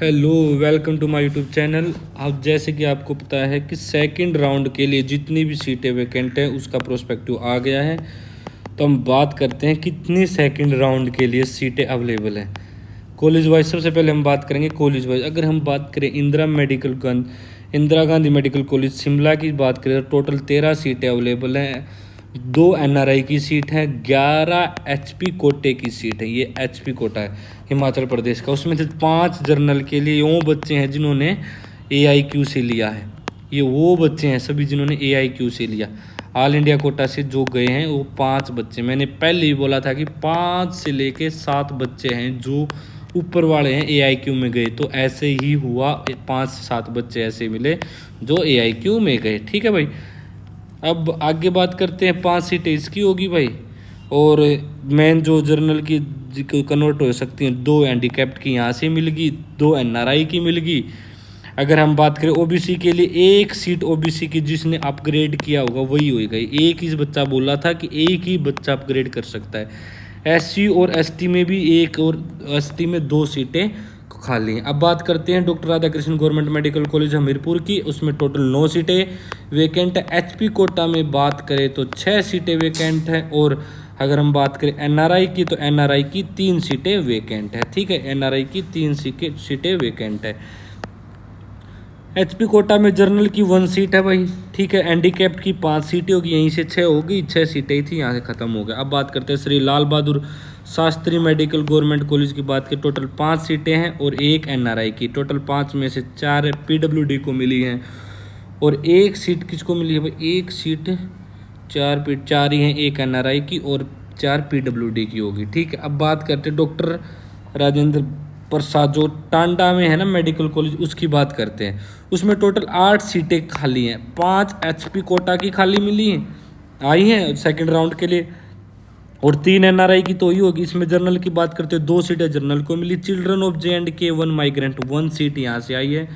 Hello, welcome to my YouTube channel. अब जैसे कि आपको पता है कि सेकंड राउंड के लिए जितनी भी सीटें वैकेंट है उसका प्रोस्पेक्टिव आ गया है। तो हम बात करते हैं कितनी सेकंड राउंड के लिए सीटें अवेलेबल हैं कॉलेज वाइज। सबसे पहले हम बात करेंगे कॉलेज वाइज। अगर हम बात करें इंदिरा गांधी मेडिकल कॉलेज शिमला की बात करें तो टोटल 13 सीटें अवेलेबल हैं। 2 एनआरआई की सीट है, 11 एचपी कोटे की सीट है। ये एचपी कोटा है हिमाचल प्रदेश का। उसमें से 5 जर्नल के लिए वो बच्चे हैं जिन्होंने एआईक्यू से लिया है। ये वो बच्चे हैं सभी जिन्होंने एआईक्यू से लिया। ऑल इंडिया कोटा से जो गए हैं वो 5 बच्चे। मैंने पहले ही बोला था कि 5 से लेके 7 बच्चे हैं जो ऊपर वाले हैं एआईक्यू में गए। तो ऐसे ही हुआ, 5 से 7 बच्चे ऐसे मिले जो एआईक्यू में गए। ठीक है भाई। अब आगे बात करते हैं। 5 सीटें इसकी होगी भाई, और मेन जो जर्नल की कन्वर्ट हो सकती हैं 2 हैंडीकैप्ड की यहाँ से मिल गई, 2 एनआरआई की मिल गई। अगर हम बात करें ओबीसी के लिए, एक सीट ओबीसी की जिसने अपग्रेड किया होगा वही होएगा। एक ही बच्चा बोला था कि एक ही बच्चा अपग्रेड कर सकता है। एससी और एसटी में भी एक, और एसटी में 2 सीटें खाली हैं। अब बात करते हैं doctor Radhakrishna government medical college Hamirpur की। उसमें टोटल 9 सीटें वेकेंट है। एचपी कोटा में बात करें तो 6 सीटें वेकेंट है। और अगर हम बात करें एनआरआई की तो एनआरआई की 3 सीटें वेकेंट है। ठीक है, एनआरआई की 3 सीटें वेकेंट है। एचपी कोटा में जर्नल की 1 सीट है भाई। ठीक है, हैंडीकैप्ड की 5 सीटें होगी, यहीं से 6 होगी। 6 सीटें ही थी, यहाँ से ख़त्म हो गया। अब बात करते हैं Shri Lal Bahadur Shastri medical government college की। बात करें टोटल 5 सीटें हैं और 1 एनआरआई की। टोटल 5 में से 4 पीडब्ल्यूडी को मिली हैं और 1 सीट किसको मिली है भाई? 1 सीट 4 ही हैं, 1 एनआरआई की और 4 पीडब्ल्यूडी की होगी। ठीक है, अब बात करते हैं डॉक्टर राजेंद्र प्रसाद जो टांडा में है ना मेडिकल कॉलेज, उसकी बात करते हैं। उसमें टोटल 8 सीटें खाली हैं। 5 एचपी कोटा की खाली मिली हैं, आई हैं सेकंड राउंड के लिए, और 3 एनआरआई की तो ही होगी। इसमें जर्नल की बात करते हैं, 2 सीटें जर्नल को मिली। Children of J and K 1 migrant 1 seat यहाँ से आई है।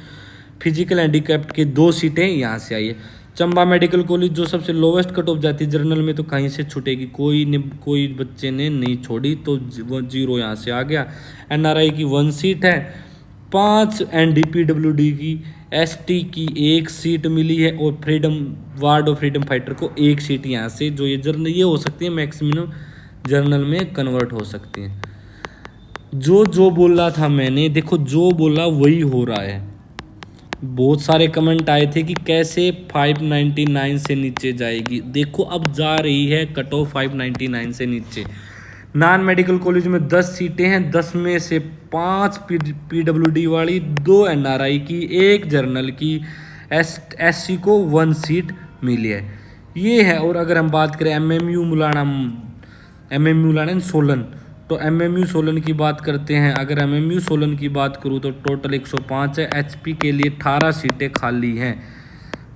फिजिकल हैंडीकैप्ड के 2 सीटें यहाँ से आई है। चंबा मेडिकल कॉलेज जो सबसे लोवेस्ट कट ऑफ जाती है जर्नल में, तो कहीं से छूटेगी, कोई बच्चे ने नहीं छोड़ी, तो 0 यहाँ से आ गया। एनआरआई की 1 सीट है। 5 एनडीपीडब्ल्यूडी की, एसटी की 1 सीट मिली है, और freedom ward of freedom fighter को 1 सीट यहाँ से, जो ये जर्नल ये हो सकती है मैक्सिमम जर्नल में कन्वर्ट हो सकती हैं। जो बोला था मैंने, देखो जो बोला वही हो रहा है। बहुत सारे कमेंट आए थे कि कैसे 599 से नीचे जाएगी। देखो अब जा रही है कट ऑफ 599 से नीचे। नॉन मेडिकल कॉलेज में 10 सीटें हैं। 10 में से 5 पीडब्ल्यूडी वाली, 2 एनआरआई की, 1 जर्नल की, एससी को 1 सीट मिली है। ये है। और अगर हम बात करें एमएमयू मुलाना सोलन, तो एमएमयू सोलन की बात करते हैं। अगर एमएमयू सोलन की बात करूँ तो टोटल 105 है। एचपी के लिए 18 सीटें खाली हैं।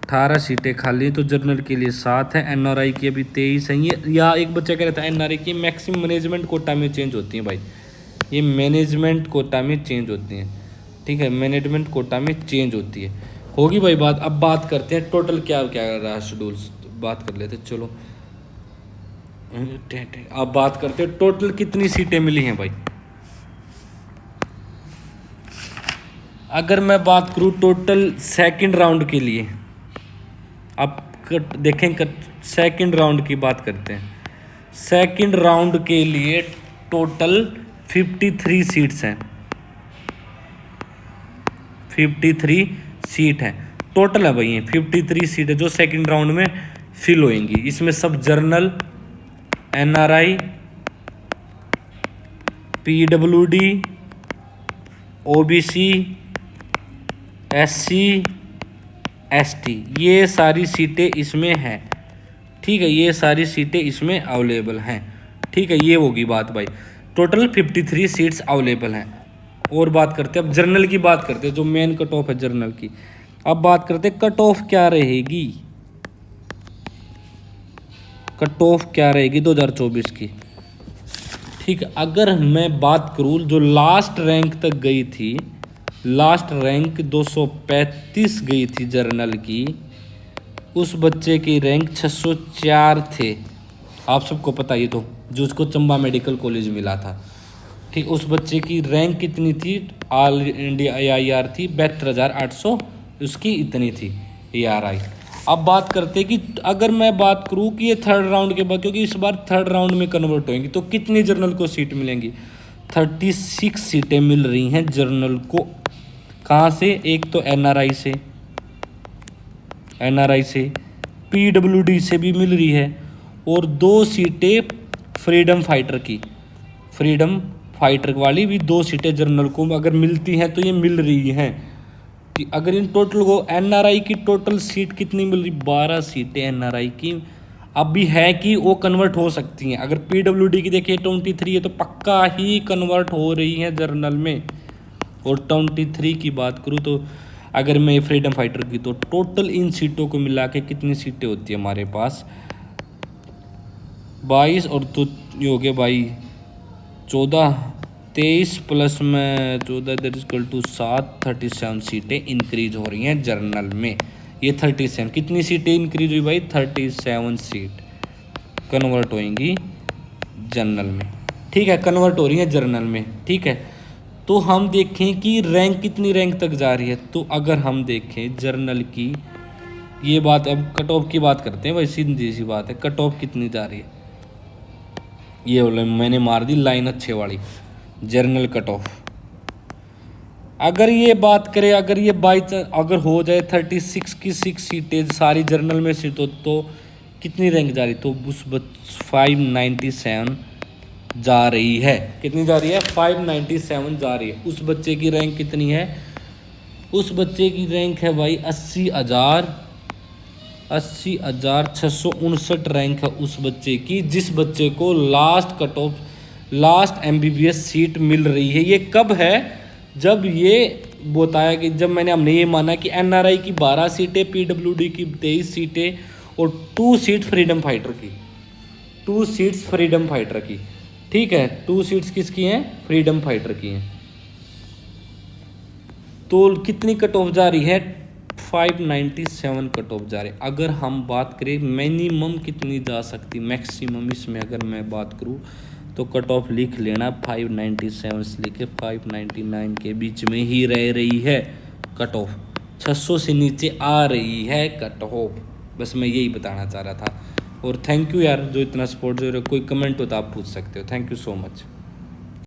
18 सीटें खाली हैं, तो जर्नल के लिए 7 है। एनआरआई की अभी 23 है। ये या एक बच्चा कह रहा था एनआरआई की मैक्सिमम मैनेजमेंट कोटा में चेंज होती हैं भाई। ये मैनेजमेंट कोटा में चेंज होती हैं। ठीक है, मैनेजमेंट कोटा में चेंज होती है, होगी भाई बात। अब बात करते हैं टोटल क्या क्या रहा शेड्यूल्स, बात कर लेते चलो। अब बात करते हैं टोटल कितनी सीटें मिली हैं भाई। अगर मैं बात करूं टोटल सेकंड राउंड के लिए, अब देखें सेकंड राउंड की बात करते हैं। सेकंड राउंड के लिए टोटल 53 सीट्स हैं। 53 सीट है टोटल है भाई। ये 53 सीट है जो सेकंड राउंड में फिल होएंगी। इसमें सब journal, NRI, PWD, OBC, SC, ST, ये सारी सीटें इसमें हैं। ठीक है, ये सारी सीटें इसमें अवेलेबल हैं। ठीक है, ये होगी बात भाई। टोटल 53 सीट्स अवेलेबल हैं। और बात करते हैं अब जर्नल की बात करते हैं, जो मेन कट ऑफ है जर्नल की। अब बात करते हैं कट ऑफ क्या रहेगी। कट ऑफ क्या रहेगी 2024 की। ठीक है, अगर मैं बात करूँ जो लास्ट रैंक तक गई थी, लास्ट रैंक 235 गई थी जर्नल की, उस बच्चे की रैंक 604 थे। आप सबको पता ही तो, जो उसको चंबा मेडिकल कॉलेज मिला था। ठीक ठीक, उस बच्चे की रैंक कितनी थी, ऑल इंडिया AIR थी 72,800, उसकी इतनी थी ARI। अब बात करते हैं कि अगर मैं बात करूं कि ये थर्ड राउंड के बाद, क्योंकि इस बार थर्ड राउंड में कन्वर्ट होंगी, तो कितनी जर्नल को सीट मिलेंगी, 36 सीटें मिल रही हैं जर्नल को। कहाँ से, एक तो NRI से, PWD से भी मिल रही है, और 2 सीटें फ्रीडम फाइटर की, फ्रीडम फाइटर वाली भी 2 सीटें जर्नल को अगर मिलती हैं तो ये मिल रही हैं। कि अगर इन टोटल को NRI की टोटल सीट कितनी मिल रही, 12 सीटें NRI की अभी है कि वो कन्वर्ट हो सकती हैं। अगर PWD की देखिए 23 है, तो पक्का ही कन्वर्ट हो रही हैं जर्नल में। और 23 की बात करूँ तो अगर मैं फ्रीडम फाइटर की, तो टोटल इन सीटों को मिला के कितनी सीटें होती है हमारे पास, 22, और तो ये हो गया भाई 14, 23 प्लस में 14 दैट इज इक्वल टू 7, 37 सीटें इंक्रीज हो रही हैं जर्नल में। ये 37 कितनी सीटें इंक्रीज हुई भाई, 37 सीट कन्वर्ट होंगी जर्नल में। ठीक है, कन्वर्ट हो रही है जर्नल में। ठीक है, तो हम देखें कि रैंक कितनी रैंक तक जा रही है। तो अगर हम देखें जर्नल की ये बात, अब कट ऑफ की बात करते हैं भाई, सीधी सी बात है, कट ऑफ कितनी जा रही है, ये बोले मैंने मार दी लाइन अच्छे वाली, जर्नल कट ऑफ। अगर ये बात करें, अगर ये बाई अगर हो जाए 36 की 6 सीटें सारी जर्नल में से, तो कितनी रैंक जा रही, तो उस 597 जा रही है। कितनी जा रही है, 597 जा रही है। उस बच्चे की रैंक कितनी है, उस बच्चे की रैंक है भाई 80,659 रैंक है उस बच्चे की, जिस बच्चे को last cut off, last MBBS seat मिल रही है। ये कब है, जब ये बताया कि जब हमने ये माना कि NRI की 12 सीटें, PWD की 23 सीटें और 2 सीट फ्रीडम फाइटर की, 2 सीट्स फ्रीडम फाइटर की। ठीक है, 2 सीट्स किसकी हैं, फ्रीडम फाइटर की हैं। तो कितनी कट ऑफ जा रही है, 597 कट ऑफ जा रही है। अगर हम बात करें मिनिमम कितनी जा सकती, मैक्सिमम इसमें अगर मैं बात करूं तो कट ऑफ लिख लेना, 597 से लेके 599 के बीच में ही रह रही है कट ऑफ, 600 से नीचे आ रही है कट ऑफ। बस मैं यही बताना चाह रहा था। और थैंक यू यार जो इतना सपोर्ट दे रहे हो। कोई कमेंट हो तो आप पूछ सकते हो। Thank you so much.